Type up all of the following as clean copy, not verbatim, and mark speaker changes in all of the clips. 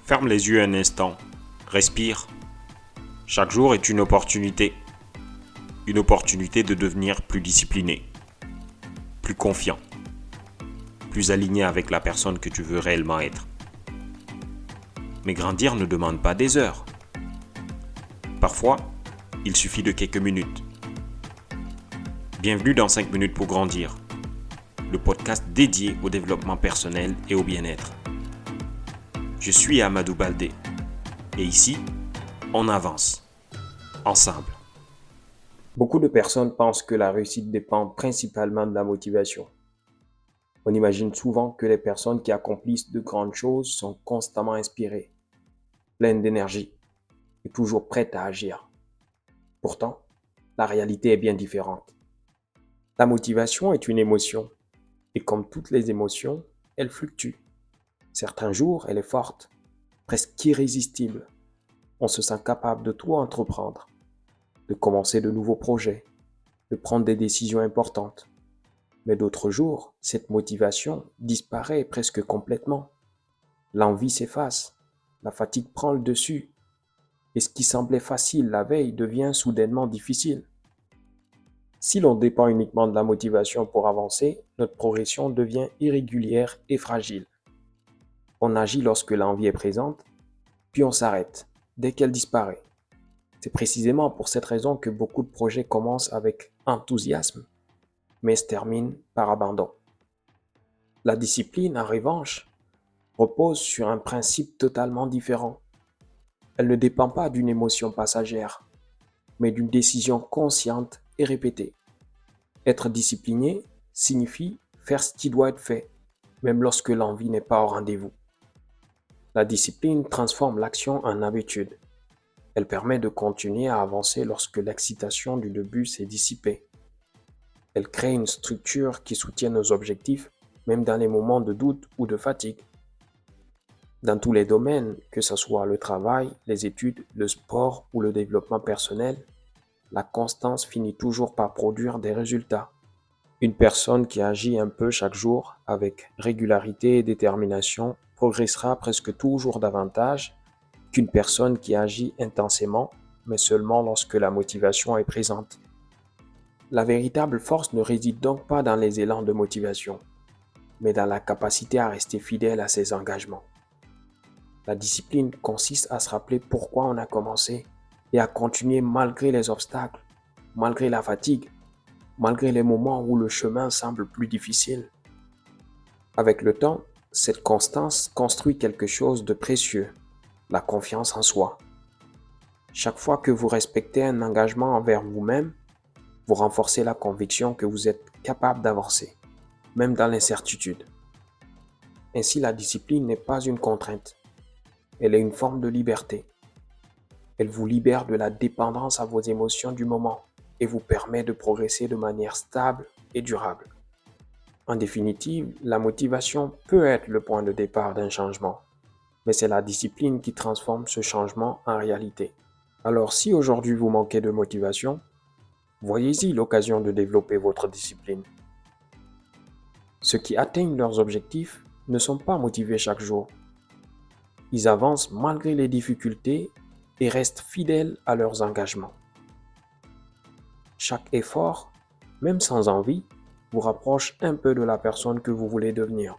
Speaker 1: Ferme les yeux un instant, respire. Chaque jour est une opportunité. Une opportunité de devenir plus discipliné, plus confiant, plus aligné avec la personne que tu veux réellement être. Mais grandir ne demande pas des heures. Parfois, il suffit de quelques minutes. Bienvenue dans 5 minutes pour grandir, le podcast dédié au développement personnel et au bien-être. Je suis Amadou Baldé et ici, on avance, ensemble.
Speaker 2: Beaucoup de personnes pensent que la réussite dépend principalement de la motivation. On imagine souvent que les personnes qui accomplissent de grandes choses sont constamment inspirées, pleines d'énergie et toujours prêtes à agir. Pourtant, la réalité est bien différente. La motivation est une émotion et comme toutes les émotions, elle fluctue. Certains jours, elle est forte, presque irrésistible. On se sent capable de tout entreprendre, de commencer de nouveaux projets, de prendre des décisions importantes. Mais d'autres jours, cette motivation disparaît presque complètement. L'envie s'efface, la fatigue prend le dessus, et ce qui semblait facile la veille devient soudainement difficile. Si l'on dépend uniquement de la motivation pour avancer, notre progression devient irrégulière et fragile. On agit lorsque l'envie est présente, puis on s'arrête dès qu'elle disparaît. C'est précisément pour cette raison que beaucoup de projets commencent avec enthousiasme, mais se terminent par abandon. La discipline, en revanche, repose sur un principe totalement différent. Elle ne dépend pas d'une émotion passagère, mais d'une décision consciente et répétée. Être discipliné signifie faire ce qui doit être fait, même lorsque l'envie n'est pas au rendez-vous. La discipline transforme l'action en habitude. Elle permet de continuer à avancer lorsque l'excitation du début s'est dissipée. Elle crée une structure qui soutient nos objectifs, même dans les moments de doute ou de fatigue. Dans tous les domaines, que ce soit le travail, les études, le sport ou le développement personnel, la constance finit toujours par produire des résultats. Une personne qui agit un peu chaque jour, avec régularité et détermination, progressera presque toujours davantage qu'une personne qui agit intensément, mais seulement lorsque la motivation est présente. La véritable force ne réside donc pas dans les élans de motivation, mais dans la capacité à rester fidèle à ses engagements. La discipline consiste à se rappeler pourquoi on a commencé et à continuer malgré les obstacles, malgré la fatigue, malgré les moments où le chemin semble plus difficile. Avec le temps, cette constance construit quelque chose de précieux, la confiance en soi. Chaque fois que vous respectez un engagement envers vous-même, vous renforcez la conviction que vous êtes capable d'avancer, même dans l'incertitude. Ainsi, la discipline n'est pas une contrainte, elle est une forme de liberté. Elle vous libère de la dépendance à vos émotions du moment et vous permet de progresser de manière stable et durable. En définitive, la motivation peut être le point de départ d'un changement, mais c'est la discipline qui transforme ce changement en réalité. Alors si aujourd'hui vous manquez de motivation, voyez-y l'occasion de développer votre discipline. Ceux qui atteignent leurs objectifs ne sont pas motivés chaque jour. Ils avancent malgré les difficultés et restent fidèles à leurs engagements. Chaque effort, même sans envie, vous rapproche un peu de la personne que vous voulez devenir.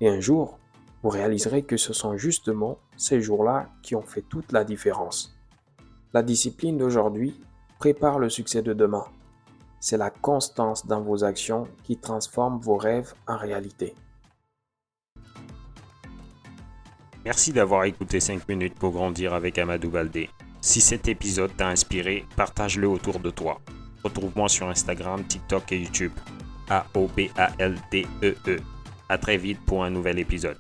Speaker 2: Et un jour, vous réaliserez que ce sont justement ces jours-là qui ont fait toute la différence. La discipline d'aujourd'hui prépare le succès de demain. C'est la constance dans vos actions qui transforme vos rêves en réalité.
Speaker 1: Merci d'avoir écouté 5 minutes pour grandir avec Amadou Baldé. Si cet épisode t'a inspiré, partage-le autour de toi. Retrouve-moi sur Instagram, TikTok et YouTube. AOBALDEE. À très vite pour un nouvel épisode.